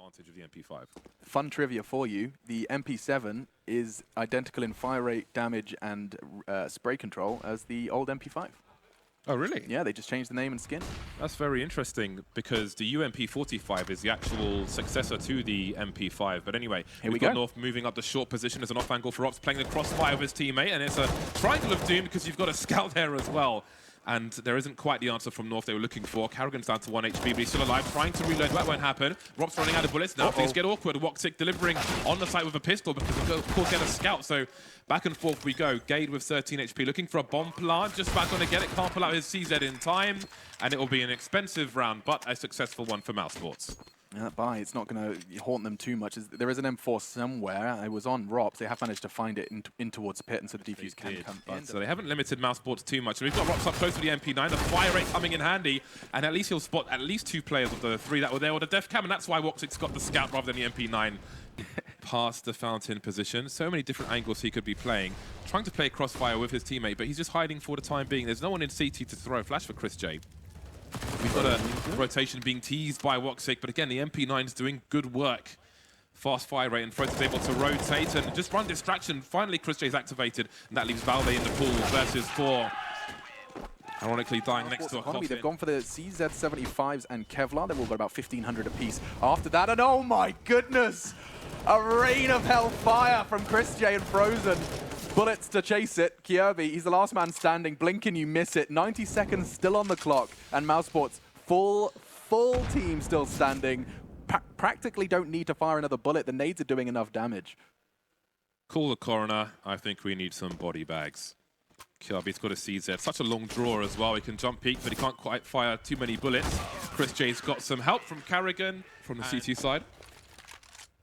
advantage of the MP5. Fun trivia for you, the MP7 is identical in fire rate, damage, and spray control as the old MP5. Oh, really? Yeah, they just changed the name and skin. That's very interesting because the UMP45 is the actual successor to the MP5. But anyway, Here we've got North moving up the short position as an off angle for Ops, playing the crossfire with his teammate, and it's a triangle of doom because you've got a scout there as well. And there isn't quite the answer from North they were looking for. Karrigan's down to 1 HP, but he's still alive, trying to reload. That won't happen. Rob's running out of bullets now. Things get awkward. Woxi delivering on the site with a pistol because of course he had a scout. So back and forth we go. Gade with 13 HP, looking for a bomb plant. Just about going to get it. Can't pull out his CZ in time. And it will be an expensive round, but a successful one for Mousesports. That buy, it's not going to haunt them too much. There is an M4 somewhere. It was on Rops. They have managed to find it in towards the pit, and so the defuse can come in. So they haven't limited Mousesports too much. And we've got Rops up close to the MP9. The fire rate coming in handy, and at least he'll spot at least 2 players of the 3 that were there with the def cam, and that's why Woxi's got the scout rather than the MP9 past the fountain position. So many different angles he could be playing. Trying to play crossfire with his teammate, but he's just hiding for the time being. There's no one in CT to throw a flash for Kjarbye. We've got a rotation being teased by Woxi, but again, the MP9 is doing good work. Fast fire rate, and Frozen's able to rotate and just run distraction. Finally, Kjarbye's activated, and that leaves Valde in the pool versus 4. Ironically, dying next to a coffin. They've gone for the CZ75s and Kevlar. They've all got about 1,500 apiece after that, and oh my goodness! A rain of hellfire from Kjarbye and Frozen. Bullets to chase it. Kjarbye, he's the last man standing. Blink and you miss it. 90 seconds still on the clock. And Mousesports, full team still standing. Practically don't need to fire another bullet. The nades are doing enough damage. Call the coroner. I think we need some body bags. Kjarbye's got a CZ. Such a long draw as well. He can jump peek, but he can't quite fire too many bullets. Kjarbye's got some help from Karrigan from the CT side.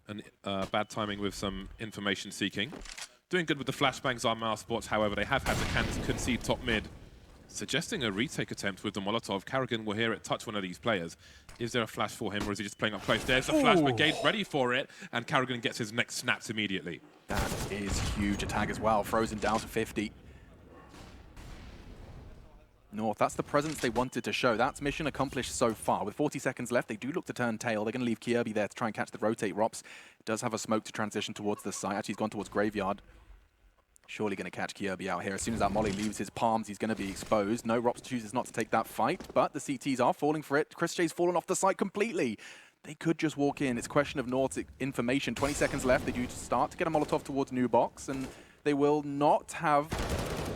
And bad timing with some information seeking. Doing good with the flashbangs on Mousesports, however, they have had to concede top mid. Suggesting a retake attempt with the Molotov. Karrigan will hear it touch one of these players. Is there a flash for him, or is he just playing up close? There's the flash, but Gade's ready for it, and Karrigan gets his neck snapped immediately. That is huge. A tag as well. Frozen down to 50. North, that's the presence they wanted to show. That's mission accomplished so far. With 40 seconds left, they do look to turn tail. They're going to leave Kjarbye there to try and catch the rotate. Rops does have a smoke to transition towards the site. Actually, he's gone towards Graveyard. Surely going to catch Kjarbye out here. As soon as that molly leaves his palms, he's going to be exposed. No, Rops chooses not to take that fight, but the CTs are falling for it. Kjarbye's fallen off the site completely. They could just walk in. It's a question of North's information. 20 seconds left. They do start to get a Molotov towards new box, and they will not have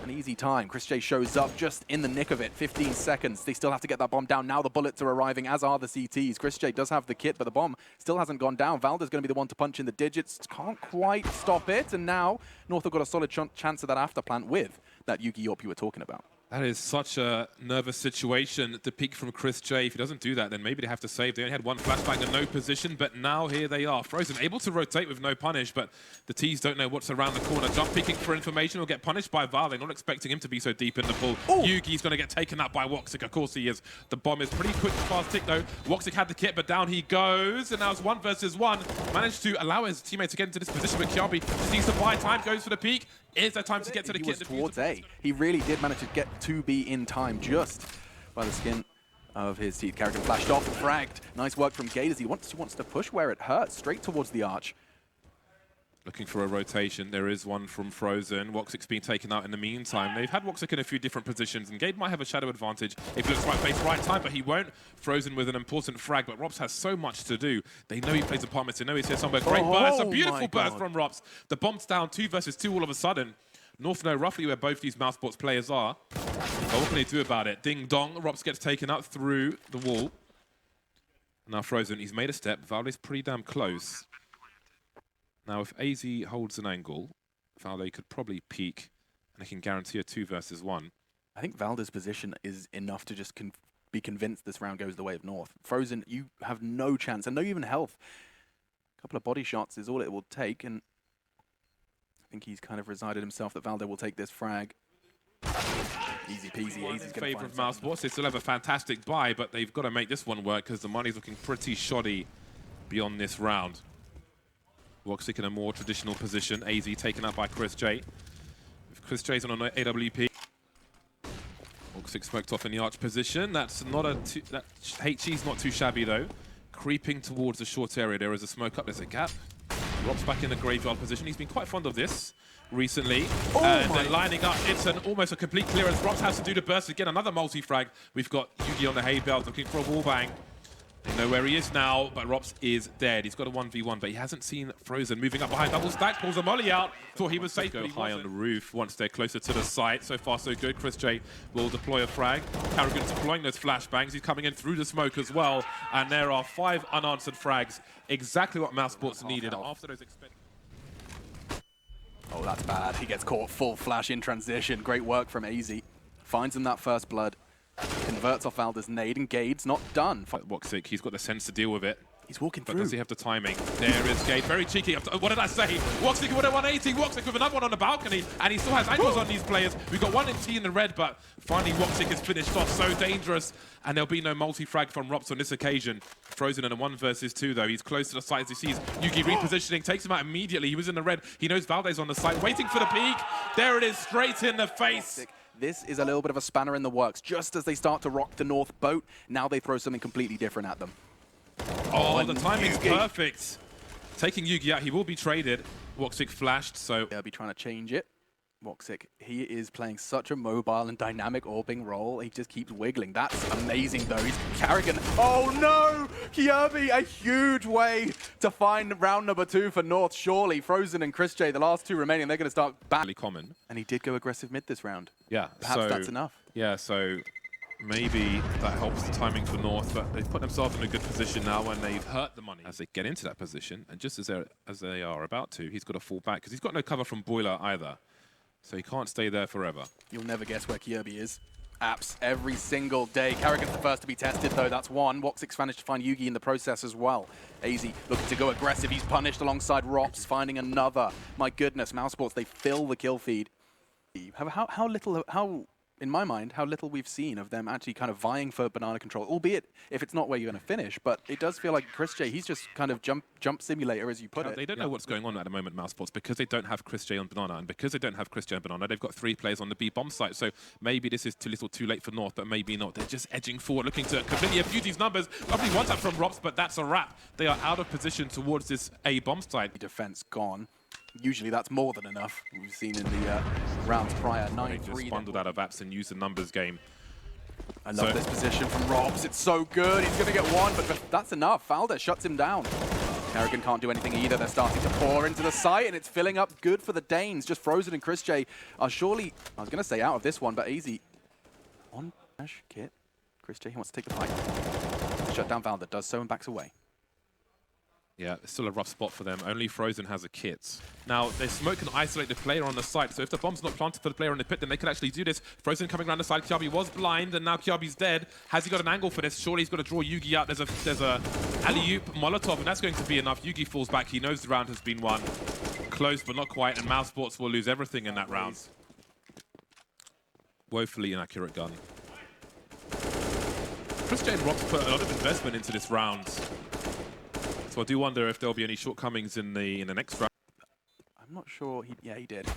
an easy time. Kjarbye shows up just in the nick of it. 15 seconds. They still have to get that bomb down. Now the bullets are arriving, as are the CTs. Kjarbye does have the kit, but the bomb still hasn't gone down. Valde's going to be the one to punch in the digits. Can't quite stop it. And now North have got a solid chance of that afterplant with that Euorope you were talking about. That is such a nervous situation to peek from Kjarbye. If he doesn't do that, then maybe they have to save. They only had one flashbang and no position, but now here they are. Frozen able to rotate with no punish, but the T's don't know what's around the corner. Jump peeking for information will get punished by Valde. Not expecting him to be so deep in the pool. Yugi's going to get taken out by Woxi. Of course he is. The bomb is pretty quick and fast tick though. Woxi had the kit, but down he goes. And now it's 1 versus 1. Managed to allow his teammate to get into this position, but Kjarbye just needs to buy time, goes for the peek. Is there time to get to the kit? He was towards A. He really did manage to get to B in time just by the skin of his teeth. Karrigan flashed off and fragged. Nice work from Gade as he wants to push where it hurts, straight towards the arch. Looking for a rotation. There is one from Frozen. Woxic's been taken out in the meantime. They've had Woxic in a few different positions, and Gade might have a shadow advantage if he looks right place, right time, but he won't. Frozen with an important frag, but Rops has so much to do. They know he plays apartments. They know he's here somewhere. Great burst. A beautiful burst from Rops. The bomb's down 2 versus 2 all of a sudden. North know roughly where both these Mousesports players are. But what can they do about it? Ding dong. Rops gets taken up through the wall. Now Frozen, he's made a step. Valde's pretty damn close. Now, if AZ holds an angle, Valde could probably peek, and they can guarantee a 2 versus 1. I think Valde's position is enough to just be convinced this round goes the way of North. Frozen, you have no chance, and no even health. A couple of body shots is all it will take, and I think he's kind of resided himself that Valde will take this frag. Easy peasy. AZ's in favor of Mousesports. They still have a fantastic buy, but they've got to make this one work because the money's looking pretty shoddy beyond this round. Woxi in a more traditional position. AZ taken out by Kjarbye. If Kjarbye's on an AWP, Woxi smoked off in the arch position. That's not a HE's not too shabby though. creeping towards the short area. There is a smoke up, there's a gap. Rop's back in the graveyard position. He's been quite fond of this recently. And they're lining up. It's almost a complete clearance. Rop's has to do the burst again. Another multi-frag. We've got Yugi on the hay belt looking for a wallbang. They know where he is now, but Rop's is dead. He's got a 1v1, but he hasn't seen Frozen. Moving up behind, double stack, pulls a molly out. Thought he was safe. Go high on the roof once they're closer to the site. So far, so good. Kjarbye will deploy a frag. Karrigan's deploying those flashbangs. He's coming in through the smoke as well. And there are 5 unanswered frags. Exactly what Mousesports needed after those expended. Oh, that's bad. He gets caught full flash in transition. Great work from AZ. Finds him that first blood. Converts off Valder's nade, and Gade's not done. Woxi, he's got the sense to deal with it. He's walking But through. does he have the timing? There is Gade, very cheeky. What did I say? Woxi with a 180, Woxi with another one on the balcony, and he still has angles on these players. We've got one in T in the red, but finally Woxi is finished off. So dangerous, and there'll be no multi-frag from Ropz on this occasion. Frozen in a 1 versus 2 though. He's close to the site as he sees Yugi repositioning, takes him out immediately. He was in the red. He knows Valdez on the site, waiting for the peek. There it is, straight in the face. This is a little bit of a spanner in the works. Just as they start to rock the north boat, now they throw something completely different at them. Oh, the timing's perfect. Taking Yugi out, he will be traded. Woxi flashed, so... They'll be trying to change it. Woxi, he is playing such a mobile and dynamic orbing role. He just keeps wiggling. That's amazing, though. He's Karrigan. Oh, no! Kjarbye, a huge way to find round number 2 for North. Surely, Frozen and Kjarbye, the last 2 remaining, they're going to start back. Really common. And he did go aggressive mid this round. Yeah, Perhaps that's enough. Yeah, so maybe that helps the timing for North, but they've put themselves in a good position now when they've hurt the money as they get into that position. And just as they are about to, he's got to fall back because he's got no cover from Boiler either. So he can't stay there forever. You'll never guess where Kjarbye is. Apps every single day. Karrigan's the first to be tested, though. That's one. Woxi managed to find Yugi in the process as well. AZ looking to go aggressive. He's punished alongside Ropz, finding another. My goodness, Mousesports, they fill the kill feed. How little, in my mind, how little we've seen of them actually kind of vying for banana control, albeit if it's not where you're going to finish. But it does feel like Kjarbye, he's just kind of jump simulator, as you put it. They don't know what's going on at the moment, Mousesports, because they don't have Kjarbye on banana, and because they don't have Kjarbye on banana, they've got 3 players on the B bomb site. So maybe this is too little, too late for North, but maybe not. They're just edging forward, looking to completely abuse these numbers. Lovely one tap from Ropz, but that's a wrap. They are out of position towards this A bomb site. Defense gone. Usually that's more than enough. We've seen in the rounds prior, 9-3. They just bundled out of apps and used the numbers game. I love this position from Ropz. It's so good. He's going to get one, but that's enough. Valdez shuts him down. Karrigan can't do anything either. They're starting to pour into the site, and it's filling up good for the Danes. Just Frozen and Kjarbye are surely, I was going to say out of this one, but easy. On dash kit. Kjarbye, he wants to take the fight. Shut down Valdez, does so and backs away. Yeah, it's still a rough spot for them. Only Frozen has a kit. Now, they smoke and isolate the player on the site, so if the bomb's not planted for the player on the pit, then they could actually do this. Frozen coming around the side. Kjarbye was blind, and now Kjarby's dead. Has he got an angle for this? Surely he's got to draw Yugi out. There's a alley-oop Molotov, and that's going to be enough. Yugi falls back. He knows the round has been won. Close, but not quite, and Mousesports will lose everything in that round. Woefully inaccurate gun. Kjarbye and Ropz put a lot of investment into this round. So I do wonder if there'll be any shortcomings in the next round. I'm not sure. Yeah, he did.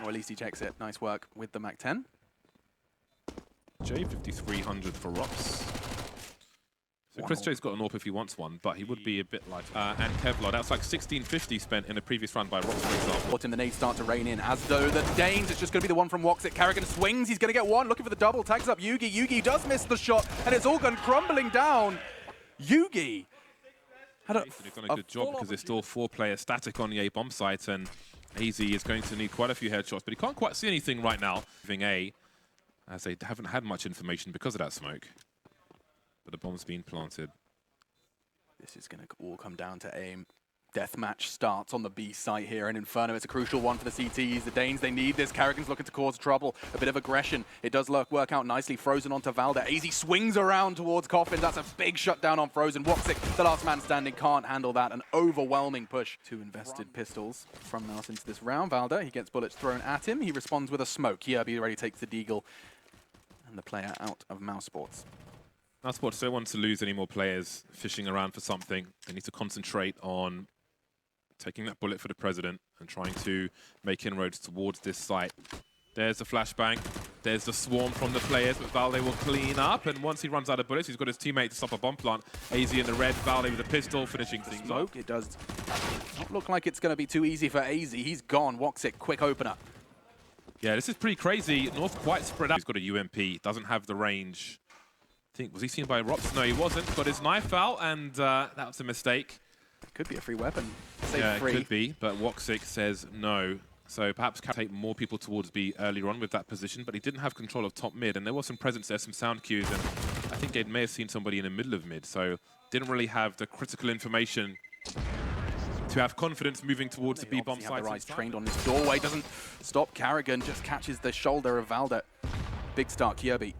Or at least he checks it. Nice work with the MAP1. J5300 for Ropz. So Kjarbye's got an AWP if he wants one, but he would be a bit light. And Kevlar, that's like 1650 spent in a previous round by Ropz, for example. Autumn, the nades start to rain in, as though the Danes, it's just going to be the one from Woxi. Karrigan swings, he's going to get one, looking for the double, tags up Yugi. Yugi does miss the shot, and it's all gone crumbling down. Yugi! They've done a good job because there's still 4 players static on the A bomb site, and AZ is going to need quite a few headshots, but he can't quite see anything right now. Moving A, as they haven't had much information because of that smoke. But the bomb's been planted. This is going to all come down to aim. Deathmatch starts on the B site here, and Inferno, it's a crucial one for the CTs. The Danes, they need this. Karrigan's looking to cause trouble. A bit of aggression. It does work out nicely. Frozen onto Valder. AZ swings around towards Coffin. That's a big shutdown on Frozen. Woxi, the last man standing, can't handle that. An overwhelming push. 2 invested pistols from Mouse into this round. Valder, he gets bullets thrown at him. He responds with a smoke. Kjarbye already takes the deagle. And the player out of Mousesports. Mousesports don't want to lose any more players fishing around for something. They need to concentrate on taking that bullet for the president and trying to make inroads towards this site. There's the flashbang. There's the swarm from the players, but Valde will clean up. And once he runs out of bullets, he's got his teammate to stop a bomb plant. AZ in the red, Valde with a pistol, finishing things Smoke, off. it does not look like it's going to be too easy for AZ. He's gone. Woxi, quick opener. Yeah, this is pretty crazy. North quite spread out. He's got a UMP, doesn't have the range. I think, was he seen by Rops? No, he wasn't. Got his knife out, and that was a mistake. Could be a free weapon. Yeah, free. it could be, but Woxi says no. So perhaps can take more people towards B earlier on with that position, but he didn't have control of top mid, and there was some presence there, some sound cues, and I think they may have seen somebody in the middle of mid, so didn't really have the critical information to have confidence moving towards the B bomb side. The right trained on this doorway, doesn't stop Karrigan, just catches the shoulder of Valde. Big start, Kjarbye.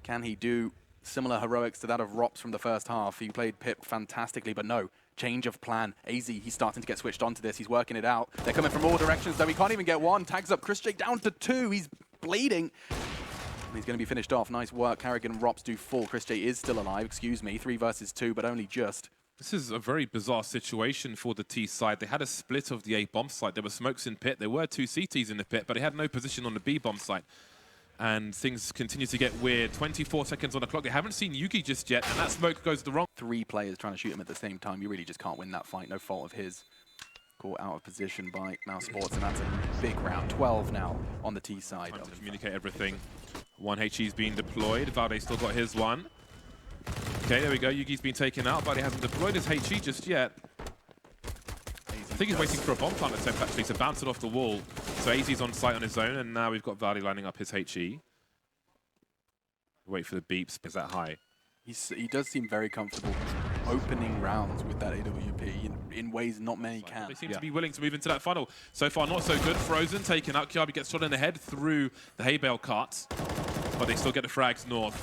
Can he do similar heroics to that of Rops from the first half? He played Pip fantastically, but no. Change of plan. AZ, he's starting to get switched onto this. He's working it out. They're coming from all directions, though. He can't even get one. Tags up Kjarbye down to 2. He's bleeding. And he's going to be finished off. Nice work. Karrigan and Rops do full. Kjarbye is still alive. Excuse me. 3 versus 2, but only just. This is a very bizarre situation for the T side. They had a split of the A bomb site. There were smokes in pit. There were 2 CTs in the pit, but they had no position on the B bomb site. And things continue to get weird. 24 seconds on the clock. They haven't seen Yugi just yet, and that smoke goes the wrong. 3 players trying to shoot him at the same time. You really just can't win that fight. No fault of his. Caught out of position by Mousesports, and that's a big round. 12 now on the T side. Time to communicate everything. 1 HE's been deployed. Valde still got his one. Okay, there we go. Yugi's been taken out, but he hasn't deployed his HE just yet. I think he's waiting for a bomb plant attempt, actually, to bounce it off the wall. So AZ's on site on his own, and now we've got Valde lining up his HE. Wait for the beeps. Is that high? He does seem very comfortable opening rounds with that AWP in ways not many can. They seem to be willing to move into that funnel. So far, not so good. Frozen taken out. Kjarbye gets shot in the head through the hay bale carts, but they still get the frags north.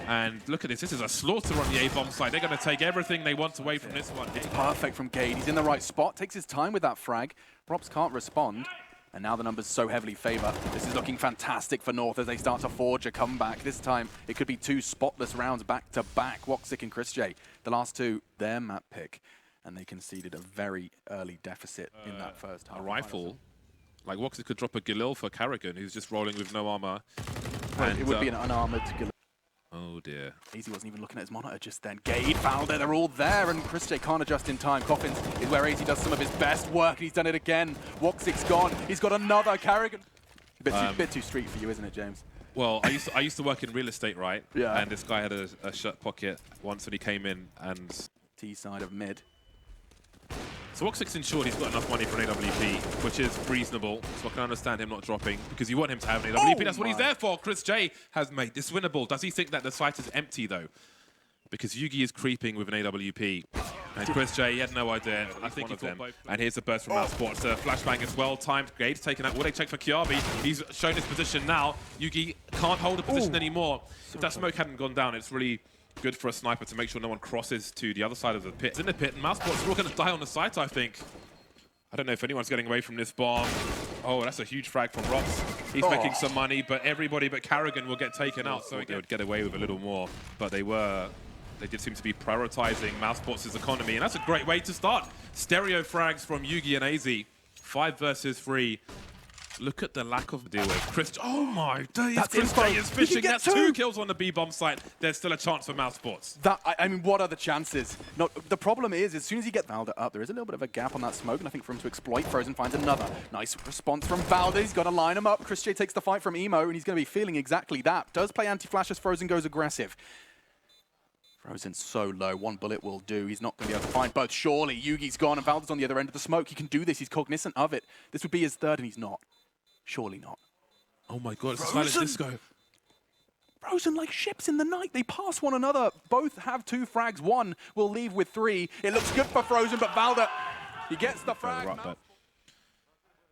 And look at this. This is a slaughter on the A-bomb side. They're going to take everything they want away from this one. It's perfect from Gade. He's in the right spot. Takes his time with that frag. Props can't respond. And now the numbers so heavily favor. This is looking fantastic for North as they start to forge a comeback. This time, it could be 2 spotless rounds back-to-back. Woxi and Kjarbye, the last 2, their map pick. And they conceded a very early deficit in that first half. A rifle. Like Woxi could drop a Galil for Karrigan, who's just rolling with no armor. Right, and, it would be an unarmored Galil. Oh dear. AZ wasn't even looking at his monitor just then. Gade, Valde, they're all there, and Kjarbye can't adjust in time. Coffins is where AZ does some of his best work, and he's done it again. Woxi's gone. He's got another Karrigan. Bit too street for you, isn't it, James? Well, I used to work in real estate, right? Yeah. And this guy had a shirt pocket once when he came in, and T side of mid. so Woxi's ensured he's got enough money for an AWP, which is reasonable. So I can understand him not dropping, because you want him to have an AWP. That's what he's there for. Kjarbye has made this winnable. Does he think that the site is empty, though? Because Yugi is creeping with an AWP. And Kjarbye, he had no idea. I think he thought both. And here's the burst from Mousesports. Flashbang is well timed. Gade's taken out. Will they check for Kjarbye? He's shown his position now. Yugi can't hold a position anymore. If that smoke hadn't gone down, it's really good for a sniper to make sure no one crosses to the other side of the pit. It's in the pit, and Mousesports are all going to die on the site, I think. I don't know if anyone's getting away from this bomb. Oh, that's a huge frag from Rops. He's making some money, but everybody but Karrigan will get taken out, so they would get away with a little more. But they did seem to be prioritizing Mousesports' economy, and that's a great way to start. Stereo frags from Yugi and AZ. 5 versus 3. Look at the lack of deal with Kjarbye. Oh my days, Kjarbye is fishing. That's 2 kills on the B-bomb site. There's still a chance for Mousesports. I mean, what are the chances? No, the problem is, as soon as you get Valde up, there is a little bit of a gap on that smoke, and I think for him to exploit, Frozen finds another. Nice response from Valde. He's got to line him up. Kjarbye takes the fight from Emo, and he's going to be feeling exactly that. Does play anti-flash as Frozen goes aggressive. Frozen's so low, 1 bullet will do. He's not going to be able to find both. Surely, Yugi's gone, and Valde's on the other end of the smoke. He can do this. He's cognizant of it. This would be his 3rd, and he's not. Surely not. Oh my god, it's a silent disco. Frozen like ships in the night. They pass one another. Both have 2 frags. 1 will leave with 3. It looks good for Frozen, but Valde, he gets the frag. But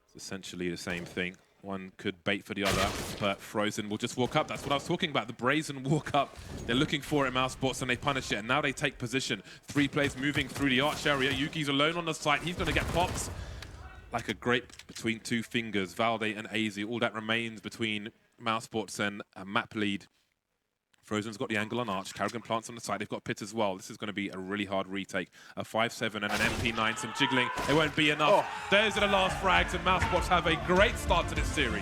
it's essentially the same thing. One could bait for the other, but Frozen will just walk up. That's what I was talking about, the brazen walk up. They're looking for it, Mousesports, and they punish it, and now they take position. 3 players moving through the arch area. Yugi's alone on the site. He's going to get pops like a grape between 2 fingers. Valde and AZ, all that remains between Mousesports and a map lead. Frozen's got the angle on arch. Karrigan plants on the side. They've got pit as well. This is going to be a really hard retake. A 5-7 and an MP9, some jiggling. It won't be enough. Those are the last frags, and Mousesports have a great start to this series.